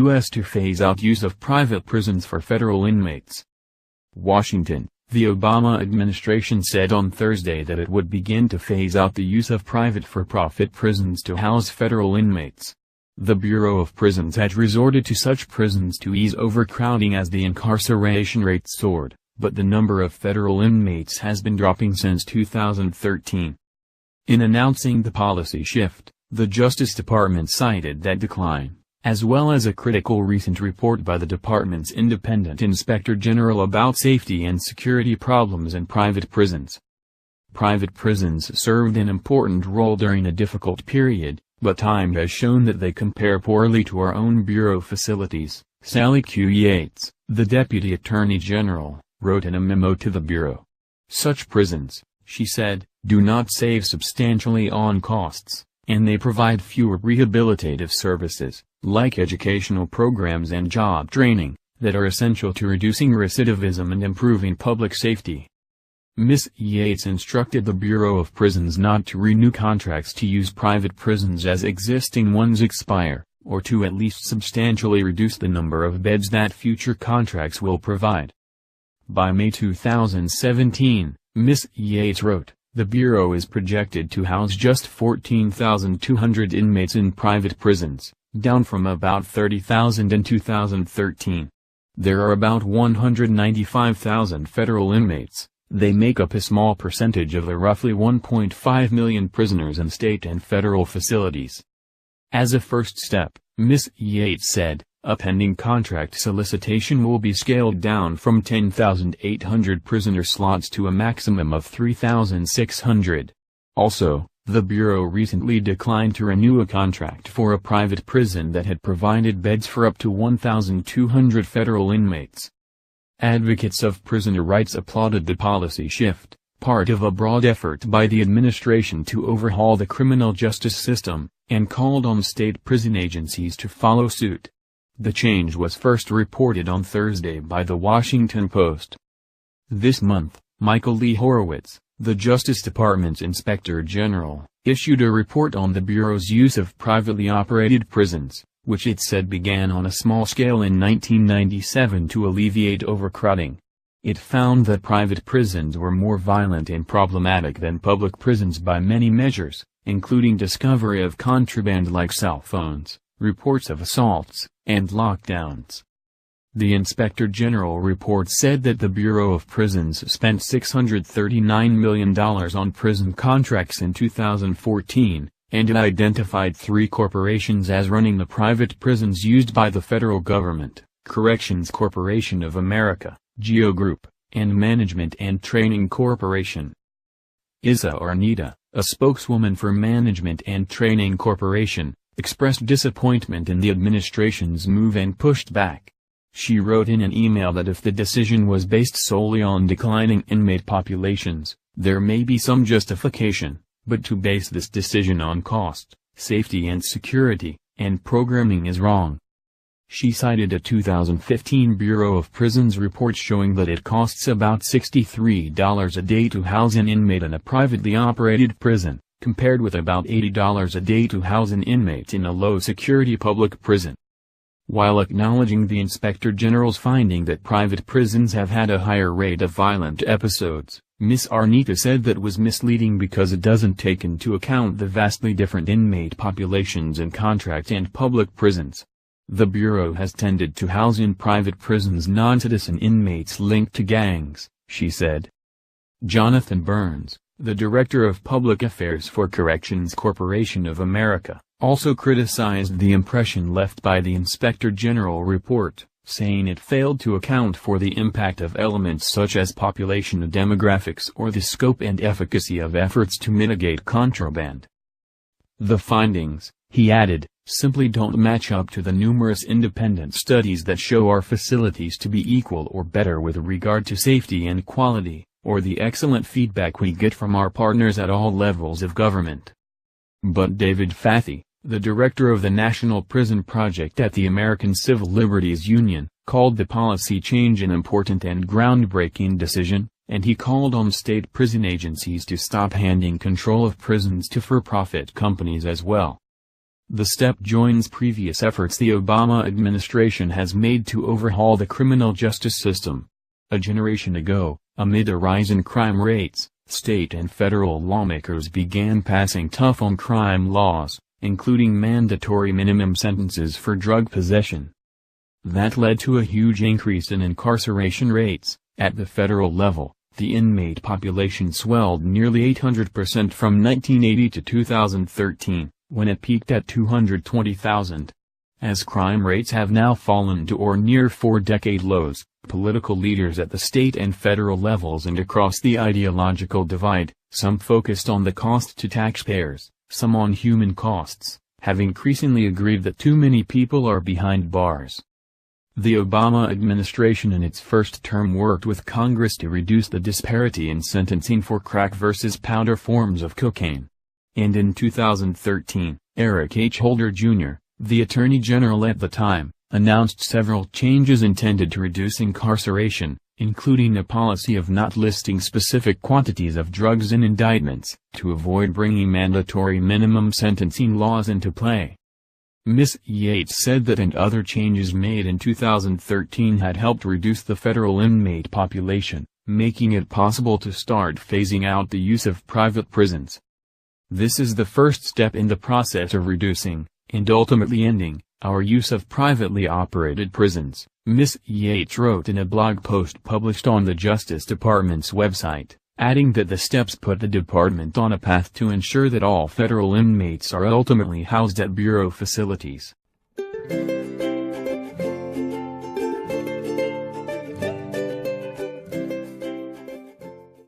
U.S. to phase out use of private prisons for federal inmates. Washington. The Obama administration said on Thursday that it would begin to phase out the use of private for-profit prisons to house federal inmates. The Bureau of Prisons had resorted to such prisons to ease overcrowding as the incarceration rate soared, but the number of federal inmates has been dropping since 2013. In announcing the policy shift, the Justice Department cited that decline, as well as a critical recent report by the department's independent inspector general about safety and security problems in private prisons. Private prisons served an important role during a difficult period, but time has shown that they compare poorly to our own bureau facilities, Sally Q. Yates, the Deputy Attorney General, wrote in a memo to the Bureau. Such prisons, she said, do not save substantially on costs, and they provide fewer rehabilitative services, like educational programs and job training, that are essential to reducing recidivism and improving public safety. Ms. Yates instructed the Bureau of Prisons not to renew contracts to use private prisons as existing ones expire, or to at least substantially reduce the number of beds that future contracts will provide. By May 2017, Ms. Yates wrote, the Bureau is projected to house just 14,200 inmates in private prisons, down from about 30,000 in 2013. There are about 195,000 federal inmates. They make up a small percentage of the roughly 1.5 million prisoners in state and federal facilities. As a first step, Ms. Yates said, a pending contract solicitation will be scaled down from 10,800 prisoner slots to a maximum of 3,600. Also, the Bureau recently declined to renew a contract for a private prison that had provided beds for up to 1,200 federal inmates. Advocates of prisoner rights applauded the policy shift, part of a broad effort by the administration to overhaul the criminal justice system, and called on state prison agencies to follow suit. The change was first reported on Thursday by The Washington Post. This month, Michael Lee Horowitz, the Justice Department's Inspector General, issued a report on the Bureau's use of privately operated prisons, which it said began on a small scale in 1997 to alleviate overcrowding. It found that private prisons were more violent and problematic than public prisons by many measures, including discovery of contraband like cell phones, reports of assaults, and lockdowns. The Inspector General report said that the Bureau of Prisons spent $639 million on prison contracts in 2014, and it identified 3 corporations as running the private prisons used by the federal government: Corrections Corporation of America, Geo Group, and Management and Training Corporation. Isa Arnita, a spokeswoman for Management and Training Corporation, expressed disappointment in the administration's move and pushed back. She wrote in an email that if the decision was based solely on declining inmate populations, there may be some justification, but to base this decision on cost, safety and security, and programming is wrong. She cited a 2015 Bureau of Prisons report showing that it costs about $63 a day to house an inmate in a privately operated prison, compared with about $80 a day to house an inmate in a low-security public prison. While acknowledging the Inspector General's finding that private prisons have had a higher rate of violent episodes, Ms. Arnita said that was misleading because it doesn't take into account the vastly different inmate populations in contract and public prisons. The Bureau has tended to house in private prisons non-citizen inmates linked to gangs, she said. Jonathan Burns, the Director of Public Affairs for Corrections Corporation of America, also criticized the impression left by the Inspector General report, saying it failed to account for the impact of elements such as population demographics or the scope and efficacy of efforts to mitigate contraband. The findings, he added, simply don't match up to the numerous independent studies that show our facilities to be equal or better with regard to safety and quality, or the excellent feedback we get from our partners at all levels of government. But David Fathi, the director of the National Prison Project at the American Civil Liberties Union, called the policy change an important and groundbreaking decision, and he called on state prison agencies to stop handing control of prisons to for-profit companies as well. The step joins previous efforts the Obama administration has made to overhaul the criminal justice system. A generation ago, amid a rise in crime rates, state and federal lawmakers began passing tough-on-crime laws, including mandatory minimum sentences for drug possession. That led to a huge increase in incarceration rates. At the federal level, the inmate population swelled nearly 800% from 1980 to 2013, when it peaked at 220,000. As crime rates have now fallen to or near four-decade lows, political leaders at the state and federal levels and across the ideological divide, some focused on the cost to taxpayers, some on human costs, have increasingly agreed that too many people are behind bars. The Obama administration in its first term worked with Congress to reduce the disparity in sentencing for crack versus powder forms of cocaine. And in 2013, Eric H. Holder Jr., the Attorney General at the time, announced several changes intended to reduce incarceration, including a policy of not listing specific quantities of drugs in indictments, to avoid bringing mandatory minimum sentencing laws into play. Ms. Yates said that and other changes made in 2013 had helped reduce the federal inmate population, making it possible to start phasing out the use of private prisons. This is the first step in the process of reducing, and ultimately ending, our use of privately operated prisons, Ms. Yates wrote in a blog post published on the Justice Department's website, adding that the steps put the department on a path to ensure that all federal inmates are ultimately housed at bureau facilities.